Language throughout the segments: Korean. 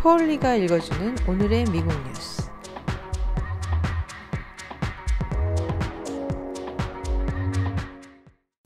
폴리가 읽어주는 오늘의 미국 뉴스.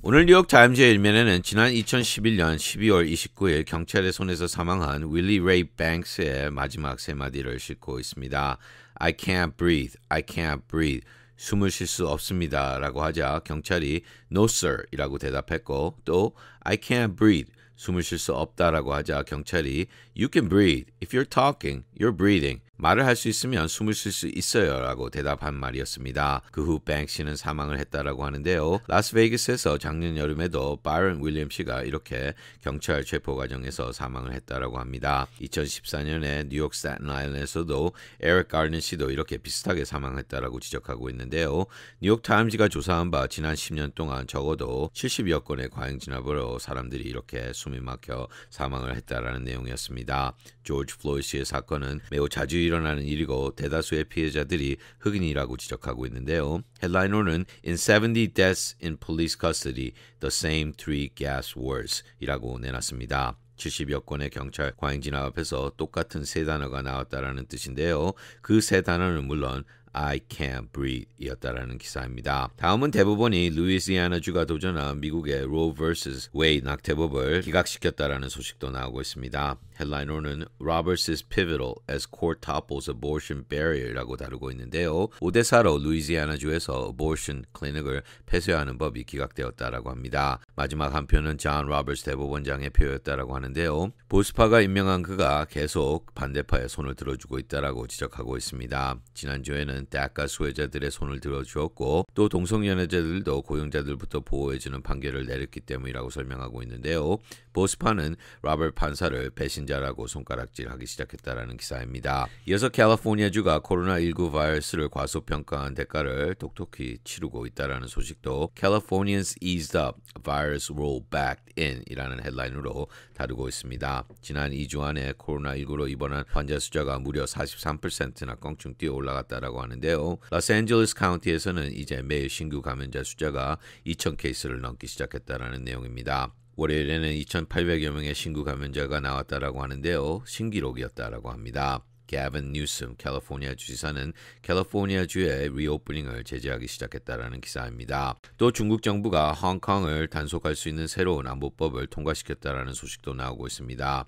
오늘 뉴욕 타임즈의 일면에는 지난 2011년 12월 29일 경찰의 손에서 사망한 윌리 레이 뱅스의 마지막 세 마디를 싣고 있습니다. I can't breathe, I can't breathe. 숨을 쉴 수 없습니다 라고 하자 경찰이 No sir 이라고 대답했고 또 I can't breathe. 숨을 쉴 수 없다라고 하자 경찰이 You can breathe. If you're talking, you're breathing. 말을 할 수 있으면 숨을 쉴 수 있어요 라고 대답한 말이었습니다. 그 후 뱅시는 사망을 했다라고 하는데요. 라스베이거스에서 작년 여름에도 바이런 윌리엄 씨가 이렇게 경찰 체포 과정에서 사망을 했다라고 합니다. 2014년에 뉴욕 스태튼 아일랜드에서도 에릭 가르넌 씨도 이렇게 비슷하게 사망했다라고 지적하고 있는데요. 뉴욕 타임즈가 조사한 바 지난 10년 동안 적어도 70여 건의 과잉 진압으로 사람들이 이렇게 숨이 막혀 사망을 했다라는 내용이었습니다. 조지 플로이드 씨의 사건은 매우 자주 일어나는 일이고 대다수의 피해자들이 흑인이라고 지적하고 있는데요. 헤드라이너는 In 70 deaths in police custody, the same three gas wars 이라고 내놨습니다. 70여 건의 경찰 과잉 진압 앞에서 똑같은 세 단어가 나왔다라는 뜻인데요. 그 세 단어는 물론 I can't breathe 이었다라는 기사입니다. 다음은 대법원이 루이지애나주가 도전한 미국의 Roe vs. Wade 낙태법을 기각시켰다라는 소식도 나오고 있습니다. 헤드라이너는 Roberts is pivotal as court topples abortion barrier라고 다루고 있는데요. 5대4로 루이지애나주에서 abortion 클리닉을 폐쇄하는 법이 기각되었다라고 합니다. 마지막 한 표는 존 로버츠 대법원장의 표였다라고 하는데요. 보수파가 임명한 그가 계속 반대파의 손을 들어주고 있다라고 지적하고 있습니다. 지난주에는 다카 수혜자들의 손을 들어주었고 또 동성연애자들도 고용자들부터 보호해주는 판결을 내렸기 때문이라고 설명하고 있는데요. 보수파는 로버트 판사를 배신자라고 손가락질하기 시작했다라는 기사입니다. 이어서 캘리포니아주가 코로나19 바이러스를 과소평가한 대가를 독특히 치르고 있다라는 소식도 Californians eased up, virus rolled back in 이라는 헤드라인으로 다루고 있습니다. 지난 2주 안에 코로나19로 입원한 환자 숫자가 무려 43%나 껑충 뛰어 올라갔다라고 하는데요. 로스앤젤레스 카운티에서는 이제 매일 신규 감염자 숫자가 2,000케이스를 넘기 시작했다라는 내용입니다. 월요일에는 2,800여 명의 신규 감염자가 나왔다라고 하는데요. 신기록이었다라고 합니다. 게빈 뉴섬 캘리포니아 주지사는 캘리포니아주의 리오프닝을 제재하기 시작했다라는 기사입니다. 또 중국 정부가 홍콩을 단속할 수 있는 새로운 안보법을 통과시켰다라는 소식도 나오고 있습니다.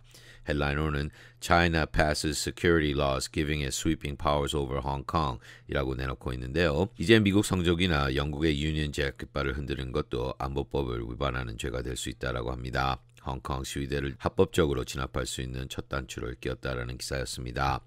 헤드라이너는 China passes security laws giving it sweeping powers over Hong Kong 이라고 내놓고 있는데요. 이제 미국 성적이나 영국의 유니언 잭 깃발을 흔드는 것도 안보법을 위반하는 죄가 될 수 있다라고 합니다. 홍콩 시위대를 합법적으로 진압할 수 있는 첫 단추를 끼웠다라는 기사였습니다.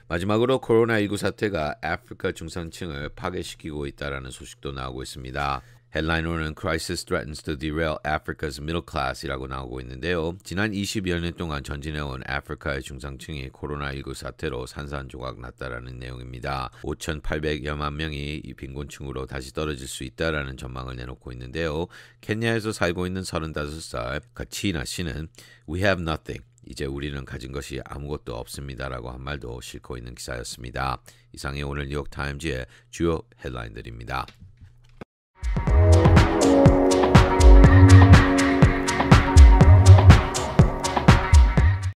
마지막으로 코로나19 사태가 아프리카 중산층을 파괴시키고 있다라는 소식도 나오고 있습니다. 헤드라이너는 Crisis threatens to derail Africa's middle class이라고 나오고 있는데요. 지난 20여 년 동안 전진해온 아프리카의 중상층이 코로나19 사태로 산산조각 났다라는 내용입니다. 5,800여만 명이 이 빈곤층으로 다시 떨어질 수 있다라는 전망을 내놓고 있는데요. 케냐에서 살고 있는 35살 카치나 씨는 We have nothing. 이제 우리는 가진 것이 아무것도 없습니다라고 한 말도 싣고 있는 기사였습니다. 이상이 오늘 뉴욕타임즈의 주요 헤드라인들입니다.